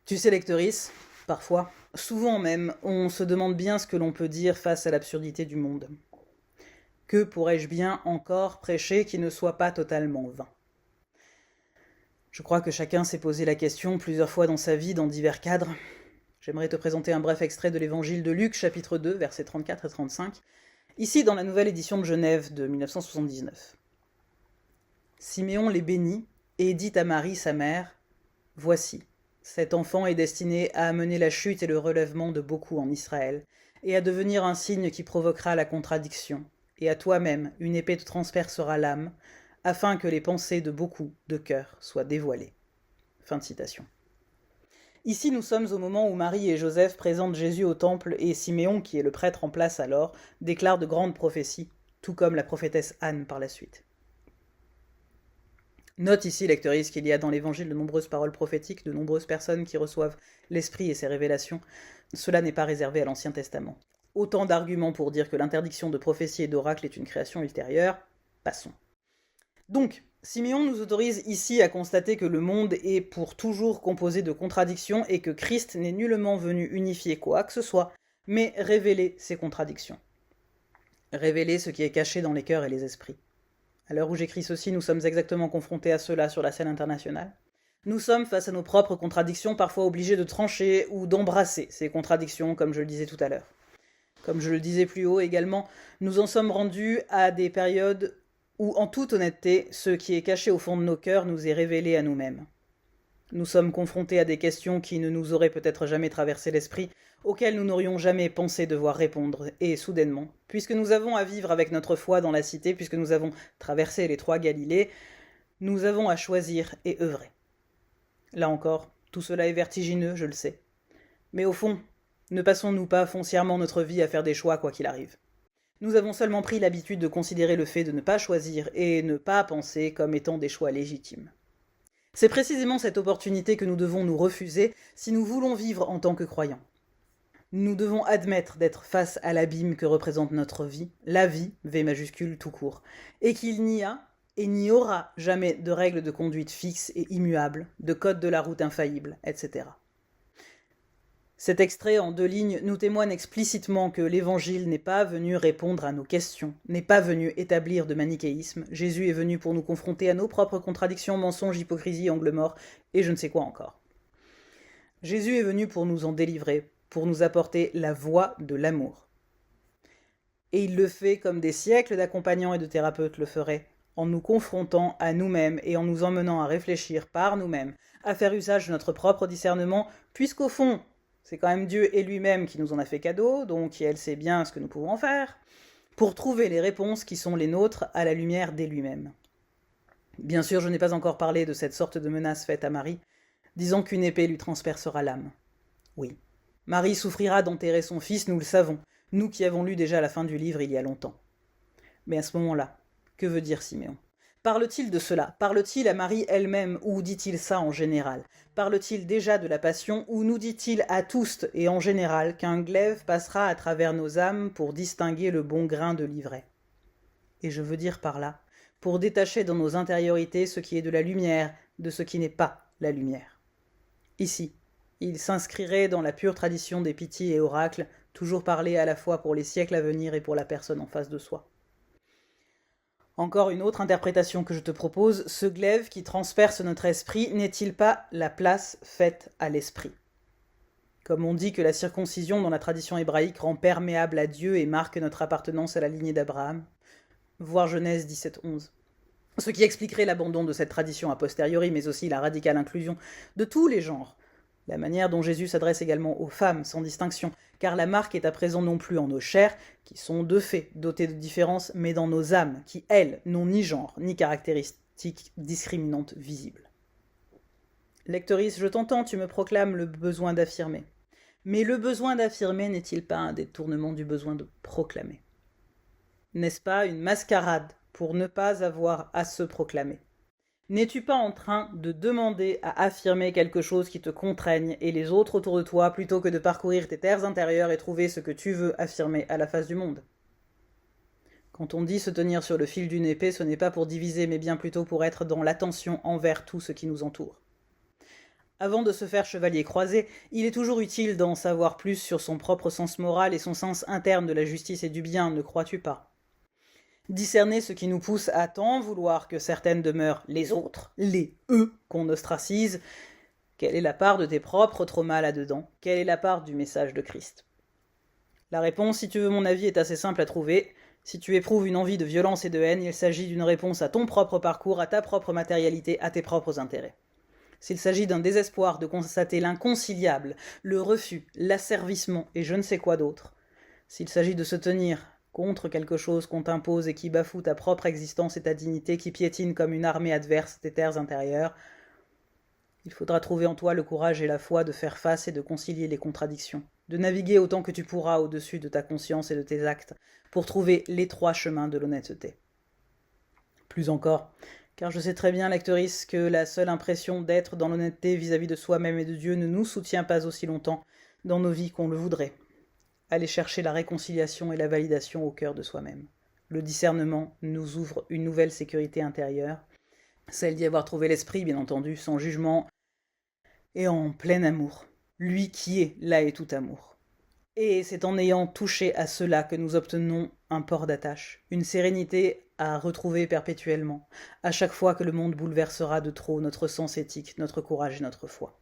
Tu sais, lectrice, parfois, souvent même, on se demande bien ce que l'on peut dire face à l'absurdité du monde. Que pourrais-je bien encore prêcher qui ne soit pas totalement vain? Je crois que chacun s'est posé la question plusieurs fois dans sa vie, dans divers cadres. J'aimerais te présenter un bref extrait de l'évangile de Luc, chapitre 2, versets 34 et 35, ici dans la nouvelle édition de Genève de 1979. Siméon les bénit et dit à Marie, sa mère, « Voici, cet enfant est destiné à amener la chute et le relèvement de beaucoup en Israël, et à devenir un signe qui provoquera la contradiction, et à toi-même une épée te transpercera l'âme, afin que les pensées de beaucoup de cœurs soient dévoilées. » Fin de citation. Ici, nous sommes au moment où Marie et Joseph présentent Jésus au temple et Siméon, qui est le prêtre en place alors, déclare de grandes prophéties, tout comme la prophétesse Anne par la suite. Note ici, lectrice, qu'il y a dans l'Évangile de nombreuses paroles prophétiques, de nombreuses personnes qui reçoivent l'Esprit et ses révélations. Cela n'est pas réservé à l'Ancien Testament. Autant d'arguments pour dire que l'interdiction de prophétie et d'oracle est une création ultérieure. Passons. Donc, Siméon nous autorise ici à constater que le monde est pour toujours composé de contradictions et que Christ n'est nullement venu unifier quoi que ce soit, mais révéler ces contradictions. Révéler ce qui est caché dans les cœurs et les esprits. À l'heure où j'écris ceci, nous sommes exactement confrontés à cela sur la scène internationale. Nous sommes face à nos propres contradictions, parfois obligés de trancher ou d'embrasser ces contradictions, comme je le disais tout à l'heure. Comme je le disais plus haut également, nous en sommes rendus à des périodes où, en toute honnêteté, ce qui est caché au fond de nos cœurs nous est révélé à nous-mêmes. Nous sommes confrontés à des questions qui ne nous auraient peut-être jamais traversé l'esprit, auxquelles nous n'aurions jamais pensé devoir répondre, et soudainement, puisque nous avons à vivre avec notre foi dans la cité, puisque nous avons traversé les 3 Galilées, nous avons à choisir et œuvrer. Là encore, tout cela est vertigineux, je le sais. Mais au fond, ne passons-nous pas foncièrement notre vie à faire des choix quoi qu'il arrive? Nous avons seulement pris l'habitude de considérer le fait de ne pas choisir et ne pas penser comme étant des choix légitimes. C'est précisément cette opportunité que nous devons nous refuser si nous voulons vivre en tant que croyants. Nous devons admettre d'être face à l'abîme que représente notre vie, la vie, V majuscule tout court, et qu'il n'y a et n'y aura jamais de règles de conduite fixes et immuables, de code de la route infaillible, etc. Cet extrait en 2 lignes nous témoigne explicitement que l'Évangile n'est pas venu répondre à nos questions, n'est pas venu établir de manichéisme. Jésus est venu pour nous confronter à nos propres contradictions, mensonges, hypocrisie, angle mort, et je ne sais quoi encore. Jésus est venu pour nous en délivrer, pour nous apporter la voie de l'amour. Et il le fait comme des siècles d'accompagnants et de thérapeutes le feraient, en nous confrontant à nous-mêmes et en nous emmenant à réfléchir par nous-mêmes, à faire usage de notre propre discernement, puisqu'au fond, c'est quand même Dieu et lui-même qui nous en a fait cadeau, donc elle sait bien ce que nous pouvons en faire, pour trouver les réponses qui sont les nôtres à la lumière dès lui-même. Bien sûr, je n'ai pas encore parlé de cette sorte de menace faite à Marie, disant qu'une épée lui transpercera l'âme. Oui, Marie souffrira d'enterrer son fils, nous le savons, nous qui avons lu déjà la fin du livre il y a longtemps. Mais à ce moment-là, que veut dire Siméon? Parle-t-il de cela? Parle-t-il à Marie elle-même ou dit-il ça en général? Parle-t-il déjà de la passion ou nous dit-il à tous et en général qu'un glaive passera à travers nos âmes pour distinguer le bon grain de l'ivraie? Et je veux dire par là, pour détacher dans nos intériorités ce qui est de la lumière de ce qui n'est pas la lumière. Ici, il s'inscrirait dans la pure tradition des pitiés et oracles, toujours parlés à la fois pour les siècles à venir et pour la personne en face de soi. Encore une autre interprétation que je te propose, ce glaive qui transperce notre esprit n'est-il pas la place faite à l'esprit? Comme on dit que la circoncision dans la tradition hébraïque rend perméable à Dieu et marque notre appartenance à la lignée d'Abraham, voir Genèse 17:11. Ce qui expliquerait l'abandon de cette tradition a posteriori, mais aussi la radicale inclusion de tous les genres. La manière dont Jésus s'adresse également aux femmes, sans distinction, car la marque est à présent non plus en nos chairs, qui sont de fait dotées de différences, mais dans nos âmes, qui, elles, n'ont ni genre, ni caractéristiques discriminantes visibles. Lectrice, je t'entends, tu me proclames le besoin d'affirmer. Mais le besoin d'affirmer n'est-il pas un détournement du besoin de proclamer? N'est-ce pas une mascarade pour ne pas avoir à se proclamer? N'es-tu pas en train de demander à affirmer quelque chose qui te contraigne et les autres autour de toi plutôt que de parcourir tes terres intérieures et trouver ce que tu veux affirmer à la face du monde? Quand on dit se tenir sur le fil d'une épée, ce n'est pas pour diviser mais bien plutôt pour être dans l'attention envers tout ce qui nous entoure. Avant de se faire chevalier croisé, il est toujours utile d'en savoir plus sur son propre sens moral et son sens interne de la justice et du bien, ne crois-tu pas? Discerner ce qui nous pousse à tant vouloir que certaines demeurent les autres, les eux qu'on ostracise. Quelle est la part de tes propres traumas là-dedans? Quelle est la part du message de Christ? La réponse, si tu veux mon avis, est assez simple à trouver. Si tu éprouves une envie de violence et de haine, il s'agit d'une réponse à ton propre parcours, à ta propre matérialité, à tes propres intérêts. S'il s'agit d'un désespoir de constater l'inconciliable, le refus, l'asservissement et je ne sais quoi d'autre, s'il s'agit de se tenir contre quelque chose qu'on t'impose et qui bafoue ta propre existence et ta dignité, qui piétine comme une armée adverse tes terres intérieures, il faudra trouver en toi le courage et la foi de faire face et de concilier les contradictions, de naviguer autant que tu pourras au-dessus de ta conscience et de tes actes, pour trouver l'étroit chemin de l'honnêteté. Plus encore, car je sais très bien, lectrice, que la seule impression d'être dans l'honnêteté vis-à-vis de soi-même et de Dieu ne nous soutient pas aussi longtemps dans nos vies qu'on le voudrait. Aller chercher la réconciliation et la validation au cœur de soi-même. Le discernement nous ouvre une nouvelle sécurité intérieure, celle d'y avoir trouvé l'esprit, bien entendu, sans jugement et en plein amour. Lui qui est là et tout amour. Et c'est en ayant touché à cela que nous obtenons un port d'attache, une sérénité à retrouver perpétuellement, à chaque fois que le monde bouleversera de trop notre sens éthique, notre courage et notre foi.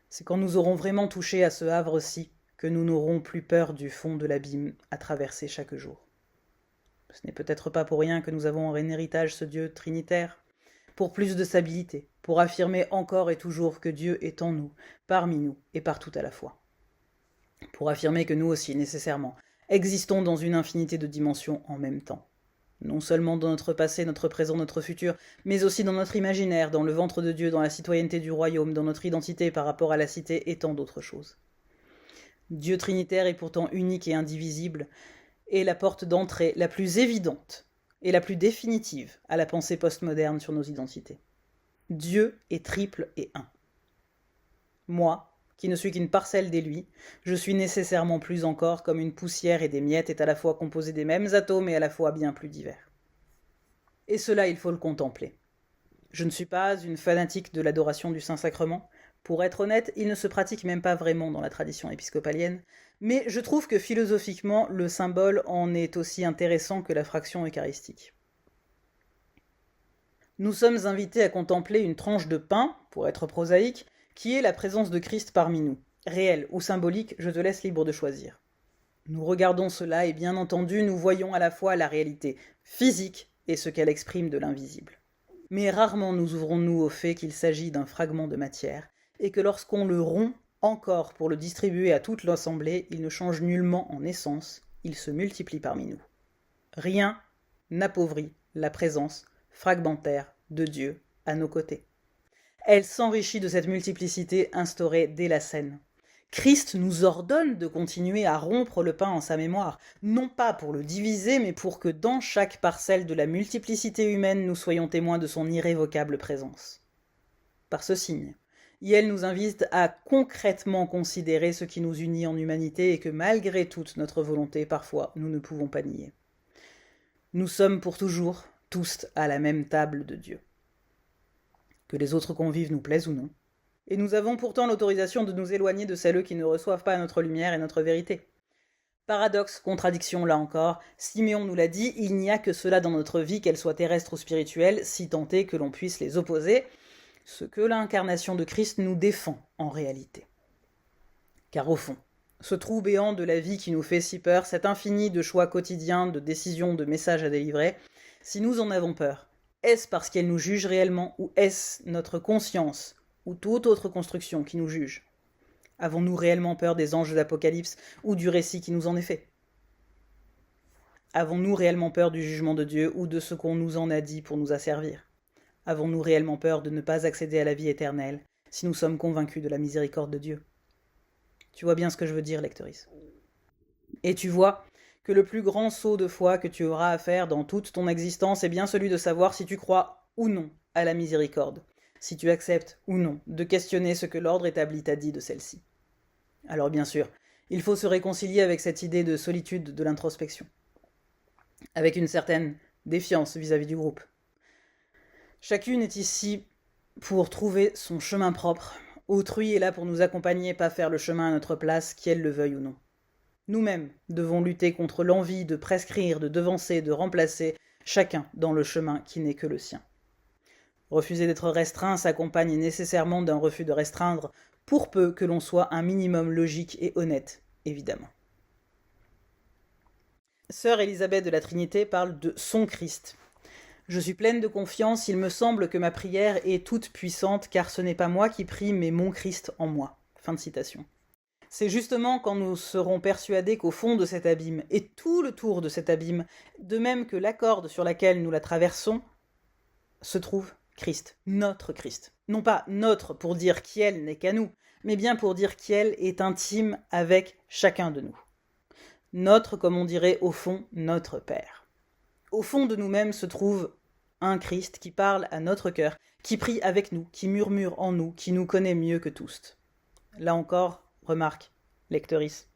C'est quand nous aurons vraiment touché à ce havre-ci que nous n'aurons plus peur du fond de l'abîme à traverser chaque jour. Ce n'est peut-être pas pour rien que nous avons en héritage ce Dieu trinitaire, pour plus de stabilité, pour affirmer encore et toujours que Dieu est en nous, parmi nous et partout à la fois. Pour affirmer que nous aussi, nécessairement, existons dans une infinité de dimensions en même temps. Non seulement dans notre passé, notre présent, notre futur, mais aussi dans notre imaginaire, dans le ventre de Dieu, dans la citoyenneté du royaume, dans notre identité par rapport à la cité et tant d'autres choses. Dieu trinitaire est pourtant unique et indivisible, et la porte d'entrée la plus évidente et la plus définitive à la pensée postmoderne sur nos identités. Dieu est triple et un. Moi, qui ne suis qu'une parcelle des lui, je suis nécessairement plus encore comme une poussière et des miettes est à la fois composée des mêmes atomes et à la fois bien plus divers. Et cela, il faut le contempler. Je ne suis pas une fanatique de l'adoration du Saint-Sacrement. Pour être honnête, il ne se pratique même pas vraiment dans la tradition épiscopalienne, mais je trouve que philosophiquement, le symbole en est aussi intéressant que la fraction eucharistique. Nous sommes invités à contempler une tranche de pain, pour être prosaïque, qui est la présence de Christ parmi nous. Réel ou symbolique, je te laisse libre de choisir. Nous regardons cela et bien entendu, nous voyons à la fois la réalité physique et ce qu'elle exprime de l'invisible. Mais rarement nous ouvrons-nous au fait qu'il s'agit d'un fragment de matière, et que lorsqu'on le rompt encore pour le distribuer à toute l'assemblée, il ne change nullement en essence, il se multiplie parmi nous. Rien n'appauvrit la présence fragmentaire de Dieu à nos côtés. Elle s'enrichit de cette multiplicité instaurée dès la scène. Christ nous ordonne de continuer à rompre le pain en sa mémoire, non pas pour le diviser, mais pour que dans chaque parcelle de la multiplicité humaine, nous soyons témoins de son irrévocable présence. Par ce signe, Yel nous invite à concrètement considérer ce qui nous unit en humanité et que malgré toute notre volonté, parfois, nous ne pouvons pas nier. Nous sommes pour toujours tous à la même table de Dieu. Que les autres convives nous plaisent ou non. Et nous avons pourtant l'autorisation de nous éloigner de celles qui ne reçoivent pas notre lumière et notre vérité. Paradoxe, contradiction là encore, Siméon nous l'a dit, il n'y a que cela dans notre vie, qu'elle soit terrestre ou spirituelle, si tant est que l'on puisse les opposer, ce que l'incarnation de Christ nous défend en réalité. Car au fond, ce trou béant de la vie qui nous fait si peur, cet infini de choix quotidiens, de décisions, de messages à délivrer, si nous en avons peur, est-ce parce qu'elle nous juge réellement ou est-ce notre conscience ou toute autre construction qui nous juge? Avons-nous réellement peur des anges de l'Apocalypse ou du récit qui nous en est fait? Avons-nous réellement peur du jugement de Dieu ou de ce qu'on nous en a dit pour nous asservir? Avons-nous réellement peur de ne pas accéder à la vie éternelle si nous sommes convaincus de la miséricorde de Dieu? Tu vois bien ce que je veux dire, lectrice. Et tu vois que le plus grand saut de foi que tu auras à faire dans toute ton existence est bien celui de savoir si tu crois ou non à la miséricorde, si tu acceptes ou non de questionner ce que l'ordre établi t'a dit de celle-ci. Alors bien sûr, il faut se réconcilier avec cette idée de solitude de l'introspection, avec une certaine défiance vis-à-vis du groupe. Chacune est ici pour trouver son chemin propre. Autrui est là pour nous accompagner, pas faire le chemin à notre place, qu'elle le veuille ou non. Nous-mêmes devons lutter contre l'envie de prescrire, de devancer, de remplacer, chacun dans le chemin qui n'est que le sien. Refuser d'être restreint s'accompagne nécessairement d'un refus de restreindre, pour peu que l'on soit un minimum logique et honnête, évidemment. Sœur Élisabeth de la Trinité parle de son Christ. Je suis pleine de confiance, il me semble que ma prière est toute puissante, car ce n'est pas moi qui prie, mais mon Christ en moi. Fin de citation. C'est justement quand nous serons persuadés qu'au fond de cet abîme, et tout le tour de cet abîme, de même que la corde sur laquelle nous la traversons, se trouve Christ, notre Christ. Non pas notre pour dire qu'elle n'est qu'à nous, mais bien pour dire qu'elle est intime avec chacun de nous. Notre, comme on dirait au fond, notre Père. Au fond de nous-mêmes se trouve un Christ qui parle à notre cœur, qui prie avec nous, qui murmure en nous, qui nous connaît mieux que tous. Là encore, remarque, lectrice,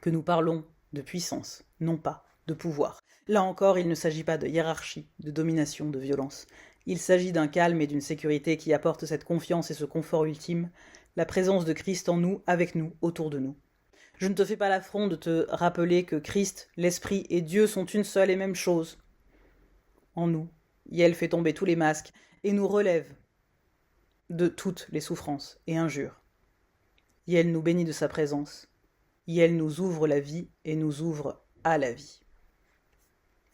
que nous parlons de puissance, non pas de pouvoir. Là encore, il ne s'agit pas de hiérarchie, de domination, de violence. Il s'agit d'un calme et d'une sécurité qui apportent cette confiance et ce confort ultime, la présence de Christ en nous, avec nous, autour de nous. Je ne te fais pas l'affront de te rappeler que Christ, l'Esprit et Dieu sont une seule et même chose. En nous, Yel fait tomber tous les masques et nous relève de toutes les souffrances et injures. Yel nous bénit de sa présence. Yel nous ouvre la vie et nous ouvre à la vie.